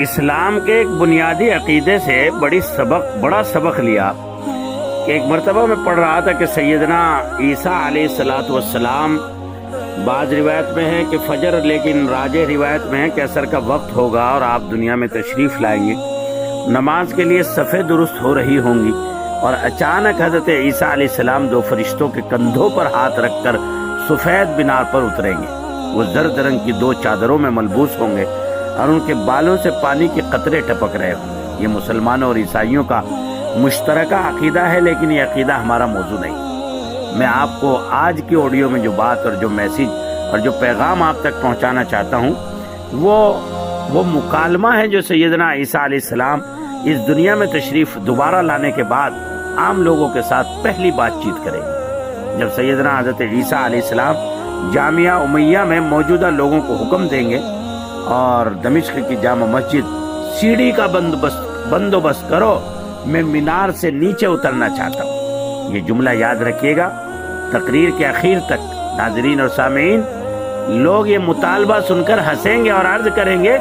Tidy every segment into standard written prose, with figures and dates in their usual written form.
اسلام کے ایک بنیادی عقیدے سے بڑا سبق لیا کہ ایک مرتبہ میں پڑھ رہا تھا کہ سیدنا عیسیٰ علیہ الصلوۃ والسلام، بعض روایت میں ہے کہ فجر، لیکن راجح روایت میں ہے کہ عصر کا وقت ہوگا اور آپ دنیا میں تشریف لائیں گے، نماز کے لیے صفیں درست ہو رہی ہوں گی، اور اچانک حضرت عیسیٰ علیہ السلام دو فرشتوں کے کندھوں پر ہاتھ رکھ کر سفید مینار پر اتریں گے۔ وہ زرد رنگ کی دو چادروں میں ملبوس ہوں گے اور ان کے بالوں سے پانی کے قطرے ٹپک رہے ہوں گے۔ یہ مسلمانوں اور عیسائیوں کا مشترکہ عقیدہ ہے، لیکن یہ عقیدہ ہمارا موضوع نہیں۔ میں آپ کو آج کی آڈیو میں جو بات اور جو میسیج اور جو پیغام آپ تک پہنچانا چاہتا ہوں وہ مکالمہ ہے جو سیدنا عیسیٰ علیہ السلام اس دنیا میں تشریف دوبارہ لانے کے بعد عام لوگوں کے ساتھ پہلی بات چیت کریں گے۔ جب سیدنا حضرت عیسیٰ علیہ السلام جامعہ امیہ میں موجودہ لوگوں کو حکم دیں گے اور دمشق کی جامع مسجد سیڑھی کا بندوبست کرو، میں مینار سے نیچے اترنا چاہتا ہوں۔ یہ جملہ یاد رکھیے گا، تقریر کے اخیر تک ناظرین اور سامعین لوگ یہ مطالبہ سن کر ہنسیں گے اور عرض کریں گے،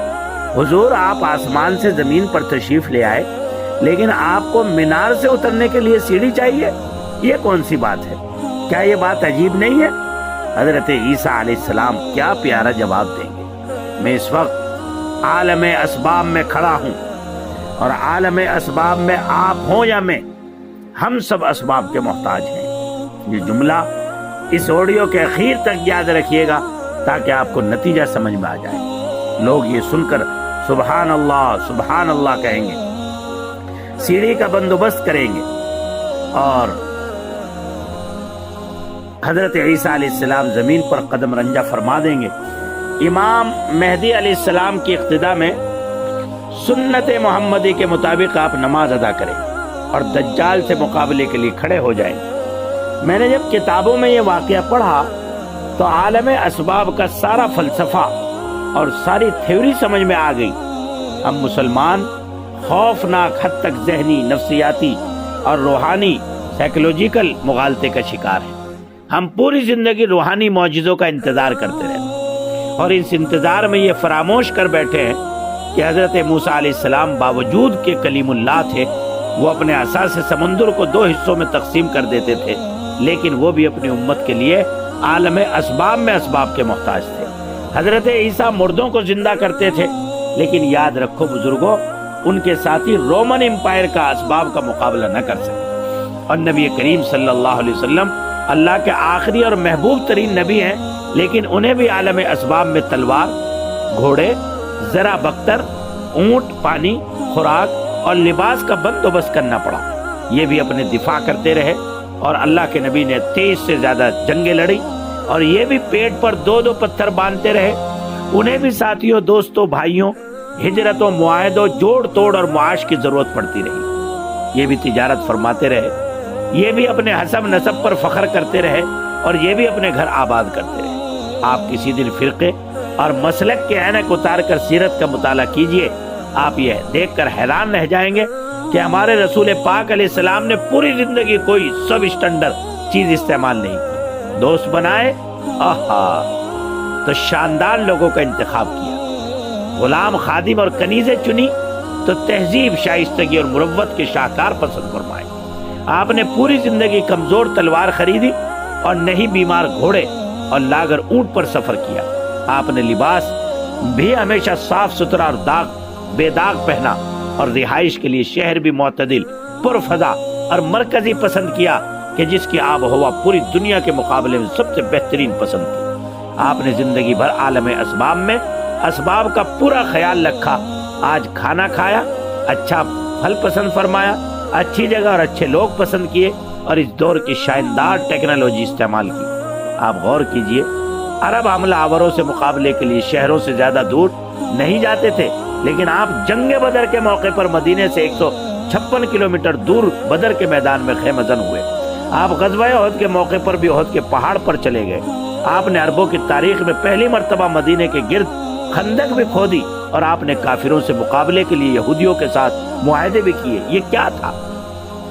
حضور آپ آسمان سے زمین پر تشریف لے آئے لیکن آپ کو مینار سے اترنے کے لیے سیڑھی چاہیے، یہ کون سی بات ہے؟ کیا یہ بات عجیب نہیں ہے؟ حضرت عیسیٰ علیہ السلام کیا پیارا جواب دیں گے۔ میں اس وقت عالم اسباب میں کھڑا ہوں، اور عالم اسباب میں آپ ہوں یا میں، ہم سب اسباب کے محتاج ہیں۔ یہ جملہ اس آڈیو کے اخیر تک یاد رکھیے گا تاکہ آپ کو نتیجہ سمجھ میں آ جائے۔ لوگ یہ سن کر سبحان اللہ کہیں گے، سیڑھی کا بندوبست کریں گے اور حضرت عیسیٰ علیہ السلام زمین پر قدم رنجہ فرما دیں گے۔ امام مہدی علیہ السلام کی اقتداء میں سنت محمدی کے مطابق آپ نماز ادا کریں اور دجال سے مقابلے کے لیے کھڑے ہو جائیں۔ میں نے جب کتابوں میں یہ واقعہ پڑھا تو عالم اسباب کا سارا فلسفہ اور ساری تھیوری سمجھ میں آ گئی۔ ہم مسلمان خوفناک حد تک ذہنی، نفسیاتی اور روحانی سائیکولوجیکل مغالطے کا شکار ہیں۔ ہم پوری زندگی روحانی معجزوں کا انتظار کرتے رہے اور اس انتظار میں یہ فراموش کر بیٹھے ہیں کہ حضرت موسیٰ علیہ السلام باوجود کہ کلیم اللہ تھے، وہ اپنے عصا سے سمندر کو دو حصوں میں تقسیم کر دیتے تھے، لیکن وہ بھی اپنی امت کے لیے عالم اسباب میں اسباب کے محتاج تھے۔ حضرت عیسیٰ مردوں کو زندہ کرتے تھے، لیکن یاد رکھو بزرگوں، ان کے ساتھی رومن امپائر کا اسباب کا مقابلہ نہ کر سکے، اور نبی کریم صلی اللہ علیہ وسلم اللہ کے آخری اور محبوب ترین نبی ہیں، لیکن انہیں بھی عالم اسباب میں تلوار، گھوڑے، ذرا بختر، اونٹ، پانی، خوراک اور لباس کا بندوبست کرنا پڑا۔ یہ بھی اپنے دفاع کرتے رہے اور اللہ کے نبی نے 23 سے زیادہ جنگیں لڑی، اور یہ بھی پیٹ پر 2 پتھر باندھتے رہے۔ انہیں بھی ساتھیوں، دوستوں، بھائیوں، ہجرتوں، معاہدوں، جوڑ توڑ اور معاش کی ضرورت پڑتی رہی۔ یہ بھی تجارت فرماتے رہے، یہ بھی اپنے حسب نسب پر فخر کرتے رہے، اور یہ بھی اپنے گھر آباد کرتے رہے۔ آپ کسی دن فرقے اور مسلک کے عینک اتار کر سیرت کا مطالعہ کیجئے، آپ یہ دیکھ کر حیران رہ جائیں گے کہ ہمارے رسول پاک علیہ السلام نے پوری زندگی کوئی سب اسٹینڈرڈ چیز استعمال نہیں کی۔ دوست بنائے تو شاندار لوگوں کا انتخاب کیا، غلام، خادم اور کنیزیں چنی تو تہذیب، شائستگی اور مروت کے شاہکار پسند فرمائے۔ آپ نے پوری زندگی کمزور تلوار خریدی اور نہیں بیمار گھوڑے اور لاگر اونٹ پر سفر کیا۔ آپ نے لباس بھی ہمیشہ صاف ستھرا اور بے داغ پہنا، اور رہائش کے لیے شہر بھی معتدل، پرفضا اور مرکزی پسند کیا کہ جس کی آب و ہوا پوری دنیا کے مقابلے میں سب سے بہترین پسند کی۔ آپ نے زندگی بھر عالم اسباب میں اسباب کا پورا خیال رکھا۔ آج کھانا کھایا، اچھا پھل پسند فرمایا، اچھی جگہ اور اچھے لوگ پسند کیے، اور اس دور کی شاندار ٹیکنالوجی استعمال کی۔ آپ غور کیجئے، عرب حملہ آوروں سے مقابلے کے لیے شہروں سے زیادہ دور نہیں جاتے تھے، لیکن آپ جنگ بدر کے موقع پر مدینے سے 156 کلومیٹر دور بدر کے میدان میں خیمہ زن ہوئے۔ آپ غزوہ احد کے موقع پر بھی احد کے پہاڑ پر چلے گئے۔ آپ نے عربوں کی تاریخ میں پہلی مرتبہ مدینے کے گرد خندق بھی کھودی، اور آپ نے کافروں سے مقابلے کے لیے یہودیوں کے ساتھ معاہدے بھی کیے۔ یہ کیا تھا؟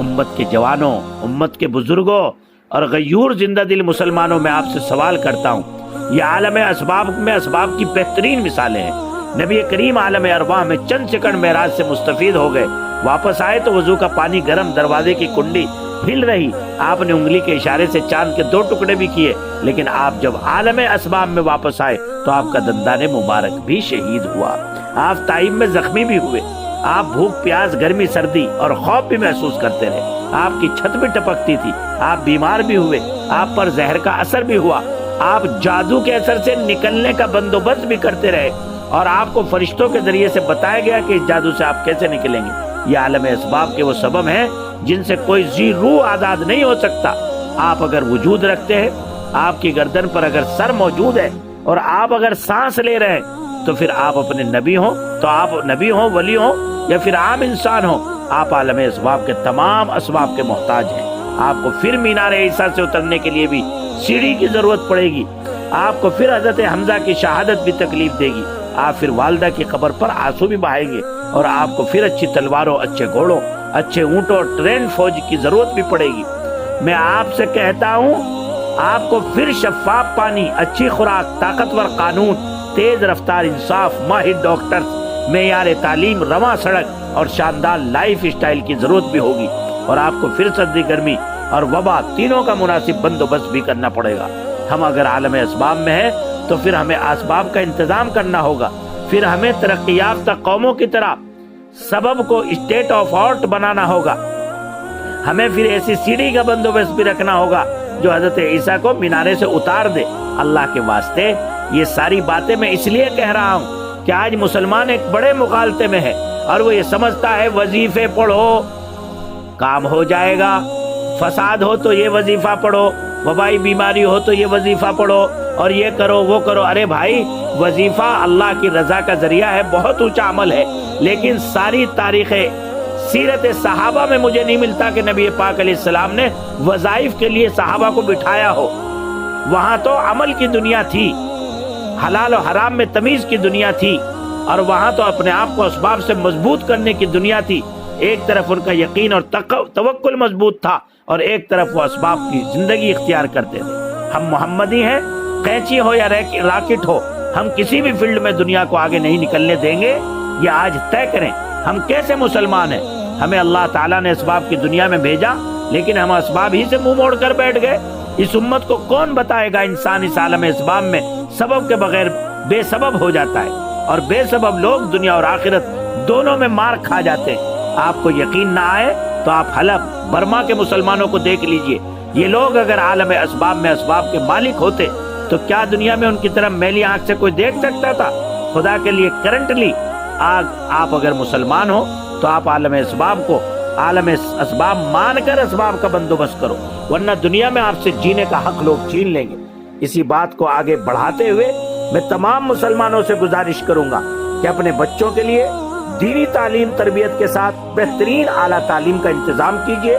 امت کے جوانوں، امت کے بزرگوں اور غیور زندہ دل مسلمانوں، میں آپ سے سوال کرتا ہوں، یہ عالم اسباب میں اسباب کی بہترین مثالیں ہیں۔ نبی کریم عالم ارواح میں چند سیکنڈ معراج سے مستفید ہو گئے، واپس آئے تو وضو کا پانی گرم، دروازے کی کنڈی ہل رہی، آپ نے انگلی کے اشارے سے چاند کے 2 ٹکڑے بھی کیے، لیکن آپ جب عالم اسباب میں واپس آئے تو آپ کا دندان مبارک بھی شہید ہوا، آپ طائف میں زخمی بھی ہوئے، آپ بھوک پیاس گرمی سردی اور خوف بھی محسوس کرتے رہے، آپ کی چھت بھی ٹپکتی تھی، آپ بیمار بھی ہوئے، آپ پر زہر کا اثر بھی ہوا، آپ جادو کے اثر سے نکلنے کا بندوبست بھی کرتے رہے، اور آپ کو فرشتوں کے ذریعے سے بتایا گیا کہ اس جادو سے آپ کیسے نکلیں گے۔ یہ عالم اسباب کے وہ سبب ہیں جن سے کوئی ذی روح آزاد نہیں ہو سکتا۔ آپ اگر وجود رکھتے ہیں، آپ کی گردن پر اگر سر موجود ہے اور آپ اگر سانس لے رہے ہیں، تو پھر آپ اپنے نبی ہوں تو آپ نبی ہوں، ولی ہوں یا پھر عام انسان ہوں، آپ عالم اسباب کے تمام اسباب کے محتاج ہیں۔ آپ کو پھر مینار عیسیٰ سے اترنے کے لیے بھی سیڑھی کی ضرورت پڑے گی، آپ کو پھر حضرت حمزہ کی شہادت بھی تکلیف دے گی، آپ پھر والدہ کی قبر پر آنسو بھی بہائیں گے، اور آپ کو پھر اچھی تلواروں، اچھے گھوڑوں، اچھے اونٹوں اور ٹرین فوج کی ضرورت بھی پڑے گی۔ میں آپ سے کہتا ہوں، آپ کو پھر شفاف پانی، اچھی خوراک، طاقتور قانون، تیز رفتار انصاف، ماہر ڈاکٹرز، معیار تعلیم، رواں سڑک اور شاندار لائف اسٹائل کی ضرورت بھی ہوگی، اور آپ کو پھر سردی گرمی اور وبا تینوں کا مناسب بندوبست بھی کرنا پڑے گا۔ ہم اگر عالم اسباب میں ہیں تو پھر ہمیں اسباب کا انتظام کرنا ہوگا، پھر ہمیں ترقی یافتہ قوموں کی طرح سبب کو اسٹیٹ آف آرٹ بنانا ہوگا، ہمیں پھر ایسی سیڑھی کا بندوبست بھی رکھنا ہوگا جو حضرت عیسیٰ کو مینارے سے اتار دے۔ اللہ کے واسطے یہ ساری باتیں میں اس لیے کہہ رہا ہوں کہ آج مسلمان ایک بڑے مغالطے میں ہے، اور وہ یہ سمجھتا ہے وظیفے پڑھو کام ہو جائے گا، فساد ہو تو یہ وظیفہ پڑھو، وبائی بیماری ہو تو یہ وظیفہ پڑھو، اور یہ کرو وہ کرو۔ ارے بھائی، وظیفہ اللہ کی رضا کا ذریعہ ہے، بہت اونچا عمل ہے، لیکن ساری تاریخ سیرت صحابہ میں مجھے نہیں ملتا کہ نبی پاک علیہ السلام نے وظائف کے لیے صحابہ کو بٹھایا ہو۔ وہاں تو عمل کی دنیا تھی، حلال و حرام میں تمیز کی دنیا تھی، اور وہاں تو اپنے آپ کو اسباب سے مضبوط کرنے کی دنیا تھی۔ ایک طرف ان کا یقین اور توکل مضبوط تھا، اور ایک طرف وہ اسباب کی زندگی اختیار کرتے تھے۔ ہم محمدی ہیں، قینچی ہو یا راکٹ ہو، ہم کسی بھی فیلڈ میں دنیا کو آگے نہیں نکلنے دیں گے۔ یہ آج طے کریں ہم کیسے مسلمان ہیں۔ ہمیں اللہ تعالیٰ نے اسباب کی دنیا میں بھیجا، لیکن ہم اسباب ہی سے منہ موڑ کر بیٹھ گئے۔ اس امت کو کون بتائے گا انسان اس عالم اسباب میں سبب کے بغیر بے سبب ہو جاتا ہے، اور بے سبب لوگ دنیا اور آخرت دونوں میں مار کھا جاتے ہیں۔ آپ کو یقین نہ آئے تو آپ حلب، برما کے مسلمانوں کو دیکھ لیجئے۔ یہ لوگ اگر عالم اسباب میں اسباب کے مالک ہوتے تو کیا دنیا میں ان کی طرف میلی آنکھ سے کوئی دیکھ سکتا تھا؟ خدا کے لیے کرنٹلی آپ اگر مسلمان ہو تو آپ عالم اسباب کو عالم اسباب مان کر اسباب کا بندوبست کرو، ورنہ دنیا میں آپ سے جینے کا حق لوگ چھین لیں گے۔ اسی بات کو آگے بڑھاتے ہوئے میں تمام مسلمانوں سے گزارش کروں گا کہ اپنے بچوں کے لیے دینی تعلیم تربیت کے ساتھ بہترین اعلیٰ تعلیم کا انتظام کیجیے،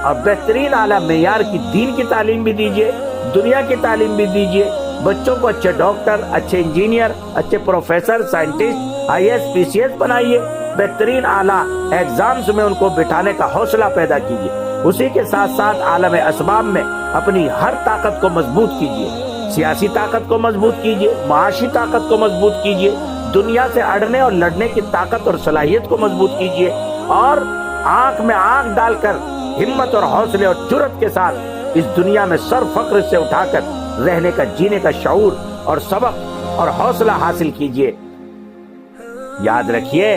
اور بہترین اعلیٰ معیار کی دین کی تعلیم بھی دیجیے، دنیا کی تعلیم بھی دیجیے۔ بچوں کو اچھے ڈاکٹر، اچھے انجینئر، اچھے پروفیسر، سائنٹسٹ، IAS، PCS بنائیے، بہترین اعلیٰ ایگزامز میں ان کو بٹھانے کا حوصلہ پیدا کیجیے۔ اسی کے ساتھ ساتھ عالم اسباب میں اپنی ہر طاقت کو مضبوط کیجیے، سیاسی طاقت کو مضبوط کیجیے، معاشی طاقت کو مضبوط کیجیے، دنیا سے اڑنے اور لڑنے کی طاقت اور صلاحیت کو مضبوط کیجیے، اور آنکھ میں آنکھ ڈال کر ہمت اور حوصلے اور جرأت کے ساتھ اس دنیا میں سر فخر سے اٹھا کر رہنے کا، جینے کا شعور اور سبق اور حوصلہ حاصل کیجیے۔ یاد رکھیے،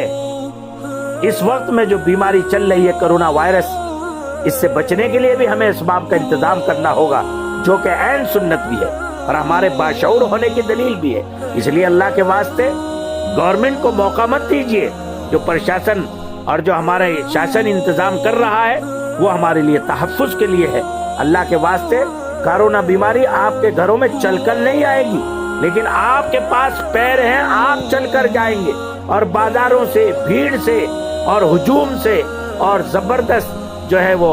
اس وقت میں جو بیماری چل رہی ہے کرونا وائرس، اس سے بچنے کے لیے بھی ہمیں اسباب کا انتظام کرنا ہوگا، جو کہ عین سنت بھی ہے اور ہمارے باشعور ہونے کی دلیل بھی ہے۔ اس لیے اللہ کے واسطے گورنمنٹ کو موقع مت دیجیے، جو پرشاسن اور جو ہمارے شاسن انتظام کر رہا ہے وہ ہمارے لیے تحفظ کے لیے ہے۔ اللہ کے واسطے کرونا بیماری آپ کے گھروں میں چل کر نہیں آئے گی، لیکن آپ کے پاس پیر ہیں، آپ چل کر جائیں گے، اور بازاروں سے، بھیڑ سے اور ہجوم سے اور زبردست جو ہے وہ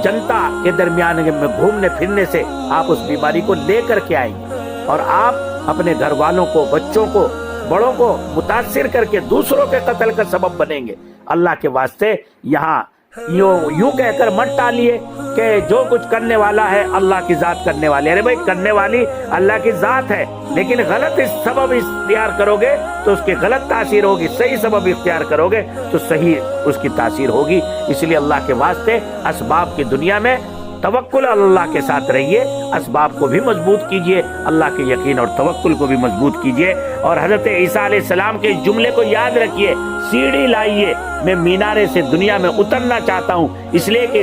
جنتا کے درمیان میں گھومنے پھرنے سے آپ اس بیماری کو لے کر کے آئیں گے، اور آپ اپنے گھر والوں کو، بچوں کو، بڑوں کو متاثر کر کے دوسروں کے قتل کا سبب بنیں گے۔ اللہ کے واسطے یہاں یوں کہہ کر مت ٹالیے کہ جو کچھ کرنے والا ہے اللہ کی ذات کرنے والی ہے۔ ارے بھائی، کرنے والی اللہ کی ذات ہے، لیکن غلط سبب اختیار کرو گے تو اس کی غلط تاثیر ہوگی، صحیح سبب اختیار کرو گے تو صحیح اس کی تاثیر ہوگی۔ اس لیے اللہ کے واسطے اسباب کی دنیا میں توکل اللہ کے ساتھ رہیے، اسباب کو بھی مضبوط کیجئے، اللہ کے یقین اور توکل کو بھی مضبوط کیجئے۔ اور حضرت عیسیٰ علیہ السلام کے جملے کو یاد رکھیے، سیڑھی لائیے، میں مینارے سے دنیا میں اترنا چاہتا ہوں، اس لیے کہ